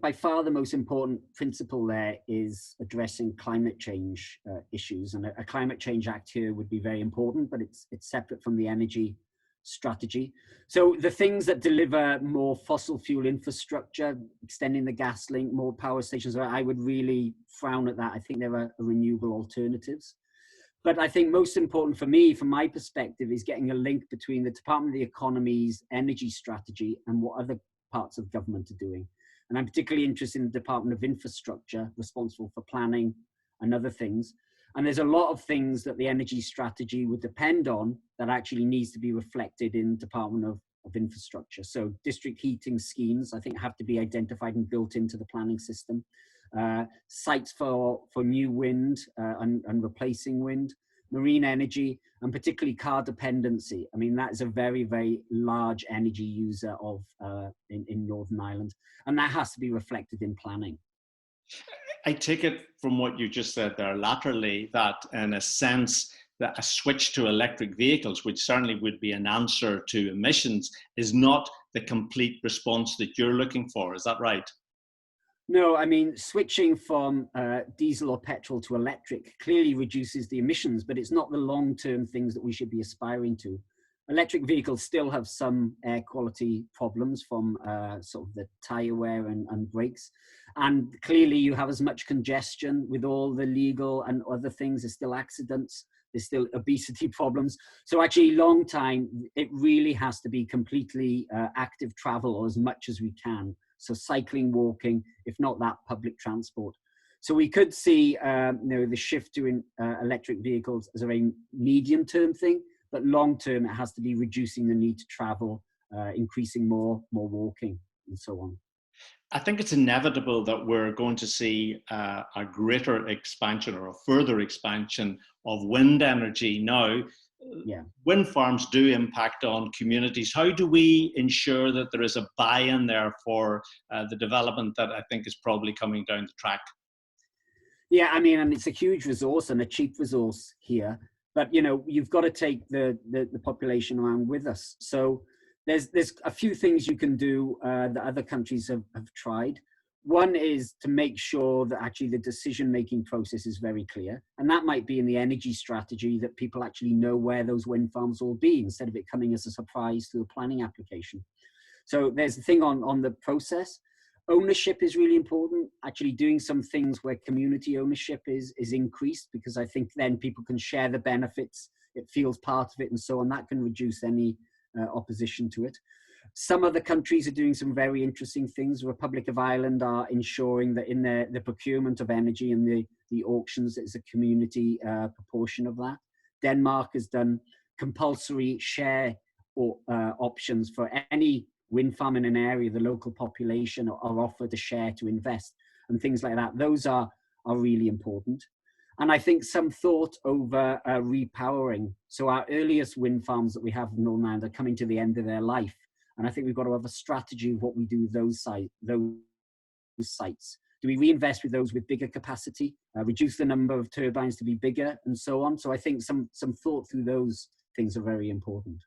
by far the most important principle there is addressing climate change issues, and a climate change act here would be very important, but it's separate from the energy strategy. So the things that deliver more fossil fuel infrastructure, extending the gas link, more power stations, I would really frown at that. I think there are renewable alternatives. But I think most important for me, from my perspective, is getting a link between the Department of the Economy's energy strategy and what other parts of government are doing. And I'm particularly interested in the Department of Infrastructure, responsible for planning and other things. And there's a lot of things that the energy strategy would depend on that actually needs to be reflected in Department of Infrastructure. So district heating schemes, I think, have to be identified and built into the planning system. Sites for new wind and replacing wind, marine energy, and particularly car dependency. I mean, that is a very, very large energy user of in Northern Ireland, and that has to be reflected in planning. I take it from what you just said there laterally that, in a sense, that a switch to electric vehicles, which certainly would be an answer to emissions, is not the complete response that you're looking for. Is that right? No, I mean, switching from diesel or petrol to electric clearly reduces the emissions, but it's not the long-term things that we should be aspiring to. Electric vehicles still have some air quality problems from sort of the tire wear and brakes. And clearly you have as much congestion with all the legal and other things. There's still accidents, there's still obesity problems. So actually long time, it really has to be completely active travel, or as much as we can. So cycling, walking, if not that, public transport. So we could see the shift to electric vehicles as a very medium-term thing, but long-term it has to be reducing the need to travel, increasing more walking, and so on. I think it's inevitable that we're going to see a greater expansion or a further expansion of wind energy now. Yeah. Wind farms do impact on communities. How do we ensure that there is a buy-in there for the development that I think is probably coming down the track? Yeah, I mean, and it's a huge resource and a cheap resource here, but you've got to take the population around with us. So there's a few things you can do that other countries have tried. One is to make sure that actually the decision-making process is very clear. And that might be in the energy strategy, that people actually know where those wind farms will be instead of it coming as a surprise through a planning application. So there's the thing on the process. Ownership is really important. Actually doing some things where community ownership is increased, because I think then people can share the benefits. It feels part of it and so on. That can reduce any opposition to it. Some other countries are doing some very interesting things. The Republic of Ireland are ensuring that in the procurement of energy and the auctions, there's a community proportion of that. Denmark has done compulsory share options for any wind farm in an area. The local population are offered a share to invest and things like that. Those are really important. And I think some thought over repowering. So our earliest wind farms that we have in Northern Ireland are coming to the end of their life. And I think we've got to have a strategy of what we do with those sites. Do we reinvest with those with bigger capacity, reduce the number of turbines to be bigger, and so on? So I think some thought through those things are very important.